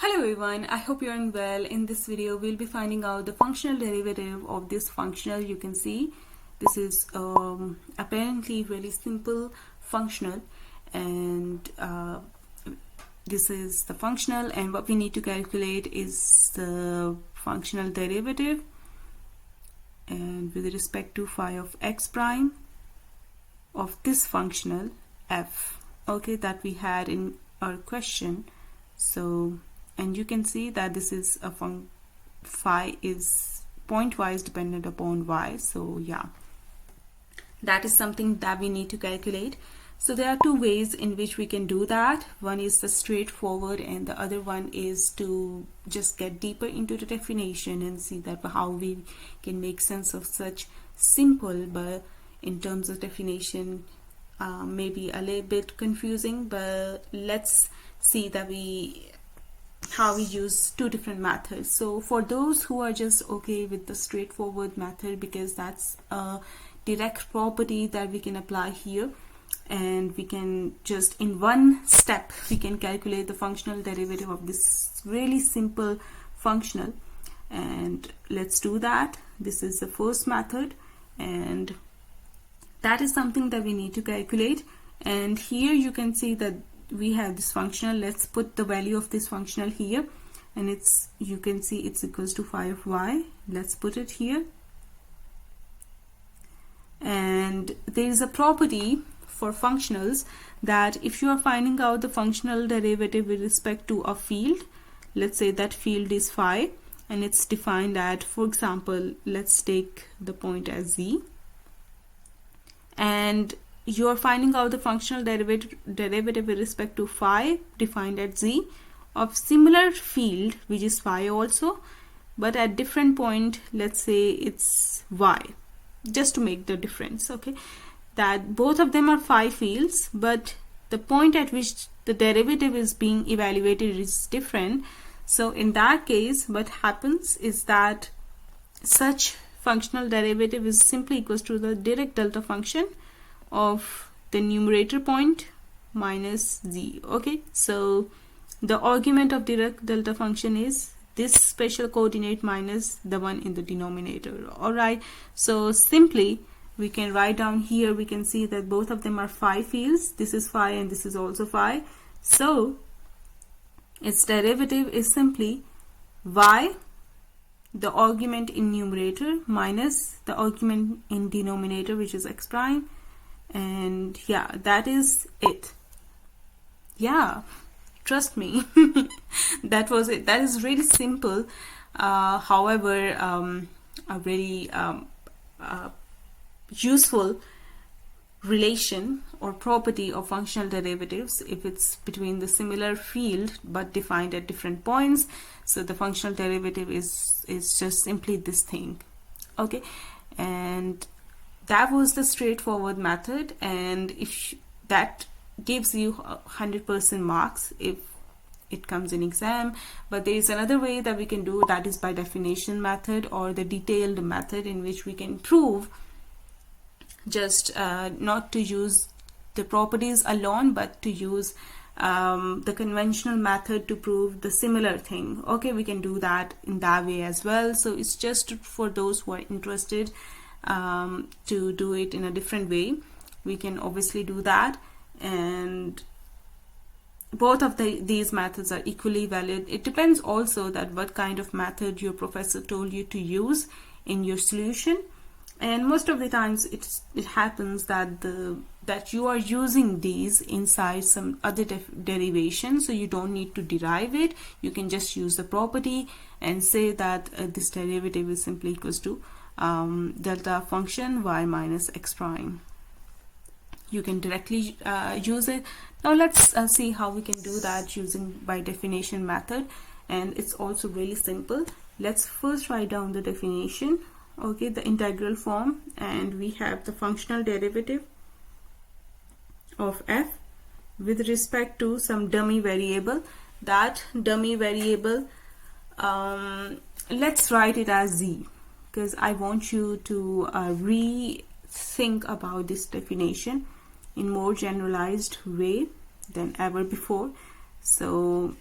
Hello everyone, I hope you're doing well. In this video, we'll be finding out the functional derivative of this functional. You can see this is apparently really simple functional, and this is the functional, and what we need to calculate is the functional derivative and with respect to phi of x prime of this functional f, okay, that we had in our question. So, and you can see that this is a phi is pointwise dependent upon y. So yeah, that is something that we need to calculate. So there are two ways in which we can do that. One is the straightforward, and the other one is to just get deeper into the definition and see that how we can make sense of such simple, but in terms of definition maybe a little bit confusing. But let's see that how we use two different methods. So for those who are just okay with the straightforward method, because that's a direct property that we can apply here, and we can just in one step we can calculate the functional derivative of this really simple functional, and let's do that. This is the first method, and that is something that we need to calculate. And here you can see that we have this functional. Let's put the value of this functional here, and it's, you can see it's equals to phi of y. Let's put it here. And there is a property for functionals that if you are finding out the functional derivative with respect to a field, let's say that field is phi, and it's defined at, for example, let's take the point as z, and you are finding out the functional derivative with respect to phi defined at z of similar field which is phi also, but at different point, let's say it's y, just to make the difference, okay, that both of them are phi fields, but the point at which the derivative is being evaluated is different. So in that case, what happens is that such functional derivative is simply equals to the direct delta function of the numerator point minus z. Okay, so the argument of direct delta function is this special coordinate minus the one in the denominator. Alright, so simply we can write down here, we can see that both of them are phi fields. This is phi and this is also phi, so its derivative is simply y, the argument in numerator, minus the argument in denominator, which is x prime. And yeah, that is it. Yeah, trust me. That was it. That is really simple. However, a very useful relation or property of functional derivatives if it's between the similar field but defined at different points. So the functional derivative is just simply this thing. Okay, and that was the straightforward method, and if that gives you 100% marks if it comes in exam. But there is another way that we can do, that is by definition method or the detailed method, in which we can prove just not to use the properties alone, but to use the conventional method to prove the similar thing. Okay, we can do that in that way as well. So it's just for those who are interested to do it in a different way. We can obviously do that, and both of these methods are equally valid. It depends also that what kind of method your professor told you to use in your solution, and most of the times it happens that you are using these inside some other derivation, so you don't need to derive it. You can just use the property and say that this derivative is simply equals to delta function y minus x prime. You can directly use it. Now let's see how we can do that using by definition method, and it's also really simple. Let's first write down the definition, okay, the integral form, and we have the functional derivative of f with respect to some dummy variable. That dummy variable, let's write it as z, because I want you to rethink about this definition in more generalized way than ever before. So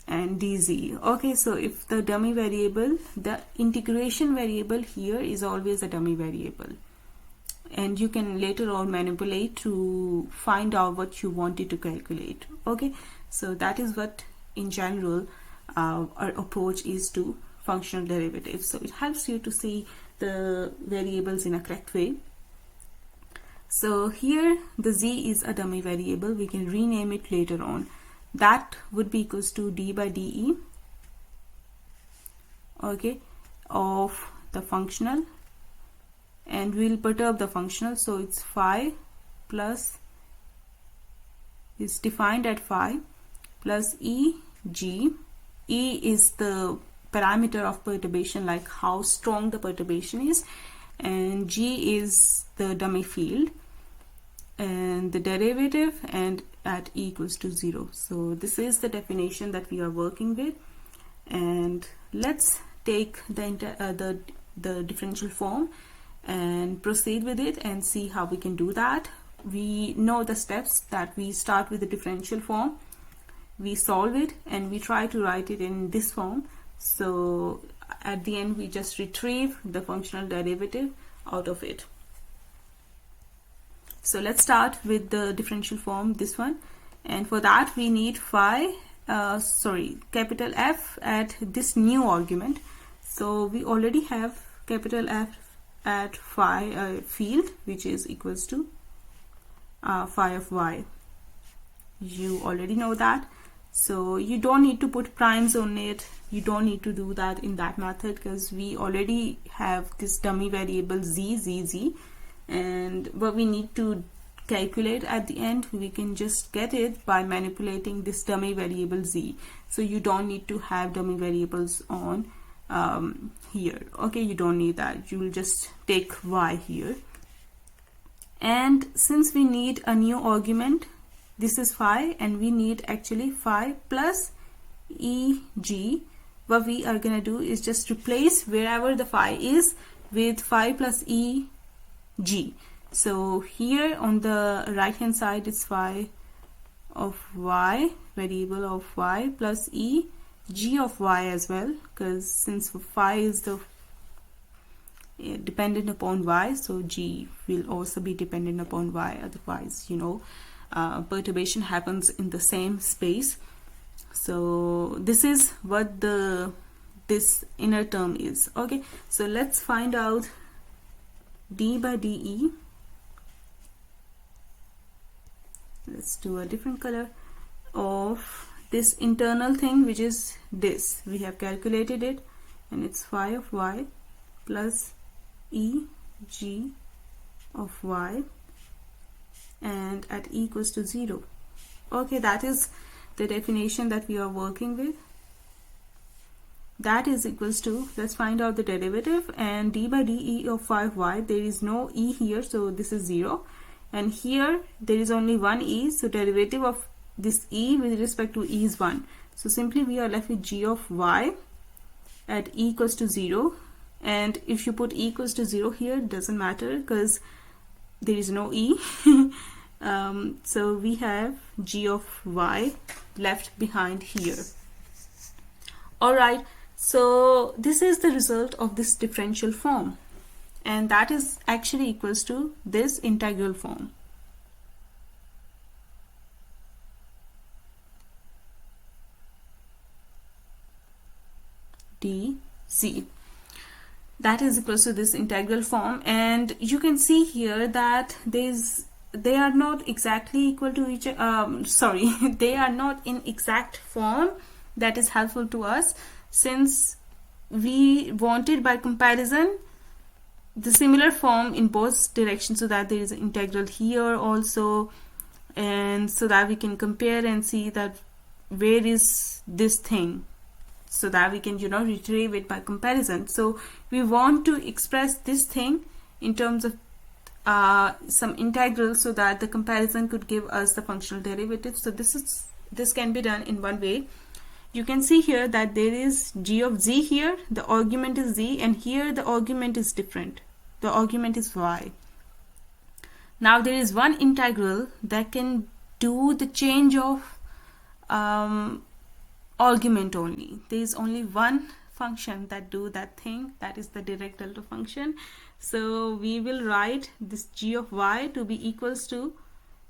and dz. Okay, so if the dummy variable, the integration variable here is always a dummy variable, and you can later on manipulate to find out what you wanted to calculate. Okay, so that is what in general our approach is to functional derivatives. So it helps you to see the variables in a correct way. So here the z is a dummy variable, we can rename it later on. That would be equals to d by de, okay, of the functional, and we'll perturb the functional, so it's phi plus, is defined at phi plus eg. E is the parameter of perturbation, like how strong the perturbation is, and g is the dummy field, and the derivative, and at e equals to 0. So this is the definition that we are working with, and let's take the differential form and proceed with it and see how we can do that. We know the steps, that we start with the differential form, we solve it, and we try to write it in this form. So at the end we just retrieve the functional derivative out of it. So let's start with the differential form, this one, and for that we need capital F at this new argument. So we already have capital F at phi field, which is equals to phi of y. You already know that, so you don't need to put primes on it, you don't need to do that in that method, because we already have this dummy variable z, and what we need to calculate at the end, we can just get it by manipulating this dummy variable z. So you don't need to have dummy variables on here. Okay, you don't need that, you will just take y here. And since we need a new argument, this is phi, and we need actually phi plus eg, what we are gonna do is just replace wherever the phi is with phi plus eg. So here on the right hand side is phi of y, variable of y, plus eg of y as well, because since phi is the dependent upon y, so g will also be dependent upon y, otherwise perturbation happens in the same space. So this is what this inner term is. Okay, so let's find out d by de. Let's do a different color of this internal thing, which is this. We have calculated it, and it's phi of y plus eg of y, and at e equals to 0. Okay, that is the definition that we are working with. That is equals to, let's find out the derivative, and d by de of phi of y, there is no e here, so this is 0, and here there is only one e, so derivative of this e with respect to e is 1. So simply we are left with g of y at e equals to 0, and if you put e equals to 0 here, it doesn't matter because there is no e. So we have g of y left behind here. Alright, so this is the result of this differential form, and that is actually equals to this integral form. dz. That is equals to this integral form, and you can see here that they are not exactly equal to each they are not in exact form. That is helpful to us, since we wanted by comparison the similar form in both directions, so that there is an integral here also, and so that we can compare and see that where is this thing, so that we can retrieve it by comparison. So we want to express this thing in terms of some integral, so that the comparison could give us the functional derivative. So this can be done in one way. You can see here that there is g of z here, the argument is z, and here the argument is different, the argument is y. Now there is one integral that can do the change of argument only. There is only one function that do that thing, that is the Dirac delta function. So we will write this g of y to be equals to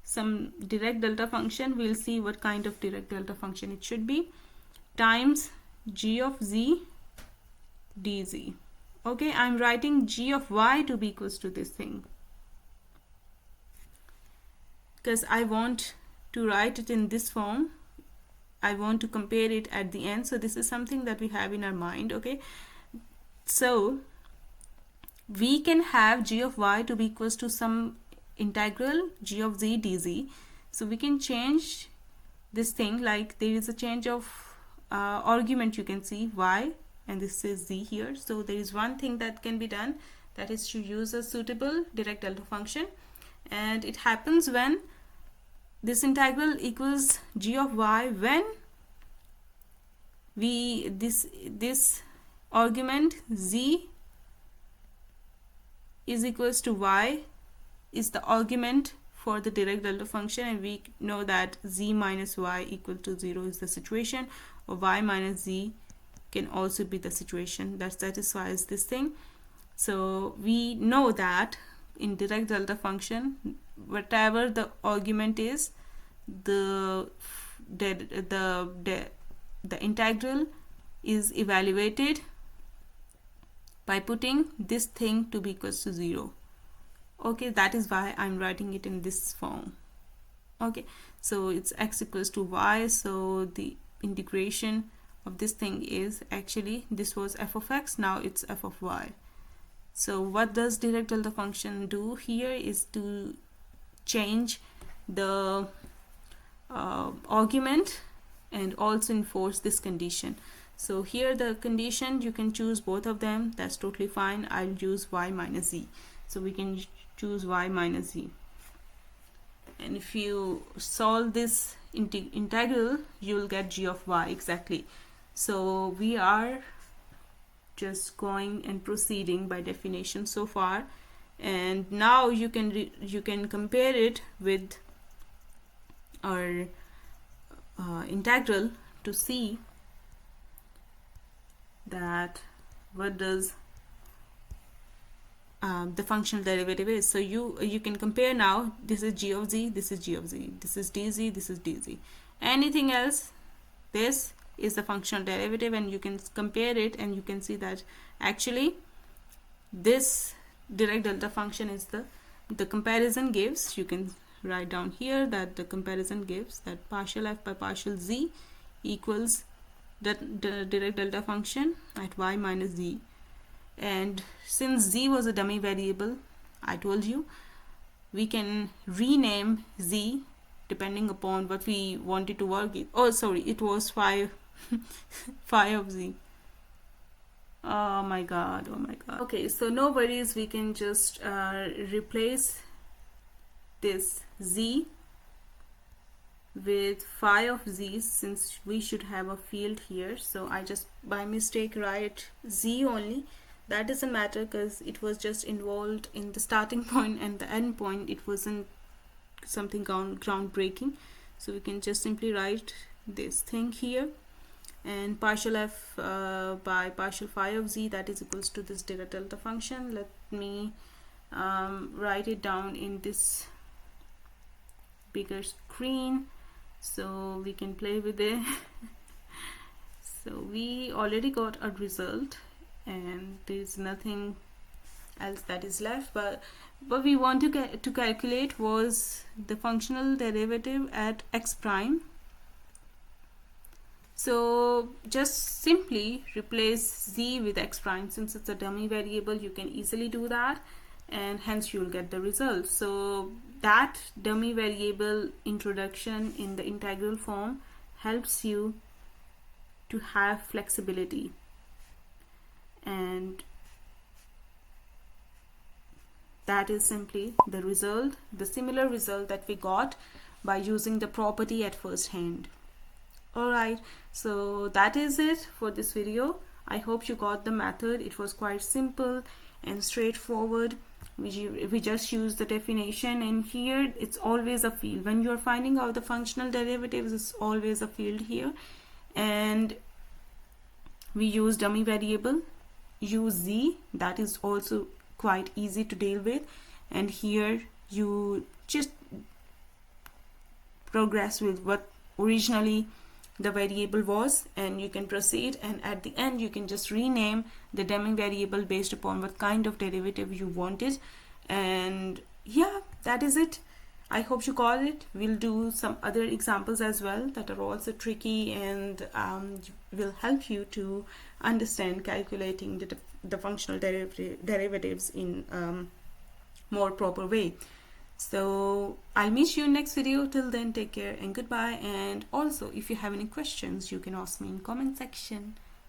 some Dirac delta function. We'll see what kind of Dirac delta function it should be, times g of z dz. Okay, I'm writing g of y to be equals to this thing because I want to write it in this form. I want to compare it at the end. So this is something that we have in our mind. Okay, so we can have g of y to be equals to some integral g of z dz. So we can change this thing, like there is a change of argument, you can see y, and this is z here. So there is one thing that can be done, that is to use a suitable Dirac delta function, and it happens when this integral equals g of y when we this argument z is equals to y is the argument for the Dirac delta function, and we know that z minus y equal to 0 is the situation, or y minus z can also be the situation that satisfies this thing. So we know that in Dirac delta function, whatever the argument is, the integral is evaluated by putting this thing to be equals to 0. Okay, that is why I'm writing it in this form. Okay, so it's x equals to y, so the integration of this thing is, actually this was f of x, now it's f of y. So what does Dirac delta function do here is to change the argument and also enforce this condition. So here the condition, you can choose both of them, that's totally fine. I'll use y minus z, so we can choose y minus z, and if you solve this integral, you will get g of y exactly. So we are just going and proceeding by definition so far, and now you can compare it with our integral to see that what does the functional derivative is. So you can compare now, this is g of z, this is g of z, this is dz, this is dz, anything else, this is the functional derivative, and you can compare it and you can see that actually this Dirac delta function is the comparison gives, you can write down here that the comparison gives that partial f by partial z equals the Dirac delta function at y minus z. And since z was a dummy variable, I told you we can rename z depending upon what we wanted to work with. Oh sorry, it was phi phi of z. Oh my god. Okay, so no worries, we can just replace this z with phi of z, since we should have a field here. So I just by mistake write z only. That doesn't matter because it was just involved in the starting point and the end point. It wasn't something groundbreaking. So we can just simply write this thing here, and partial f by partial phi of z, that is equals to this Dirac delta function. Let me write it down in this bigger screen so we can play with it. So we already got a result and there's nothing else that is left, but what we want to calculate was the functional derivative at x prime. So just simply replace z with x prime. Since it's a dummy variable, you can easily do that, and hence you will get the result. So that dummy variable introduction in the integral form helps you to have flexibility, and that is simply the result, the similar result that we got by using the property at first hand. Alright, so that is it for this video. I hope you got the method. It was quite simple and straightforward. We just use the definition, and here it's always a field. When you're finding out the functional derivatives, it's always a field here, and we use dummy variable uz, that is also quite easy to deal with, and here you just progress with what originally the variable was, and you can proceed, and at the end you can just rename the dummy variable based upon what kind of derivative you wanted. And yeah, that is it. I hope you got it. We'll do some other examples as well that are also tricky and will help you to understand calculating the functional derivatives in more proper way. So I'll meet you in next video. Till then, take care and goodbye. And also, if you have any questions, you can ask me in comment section.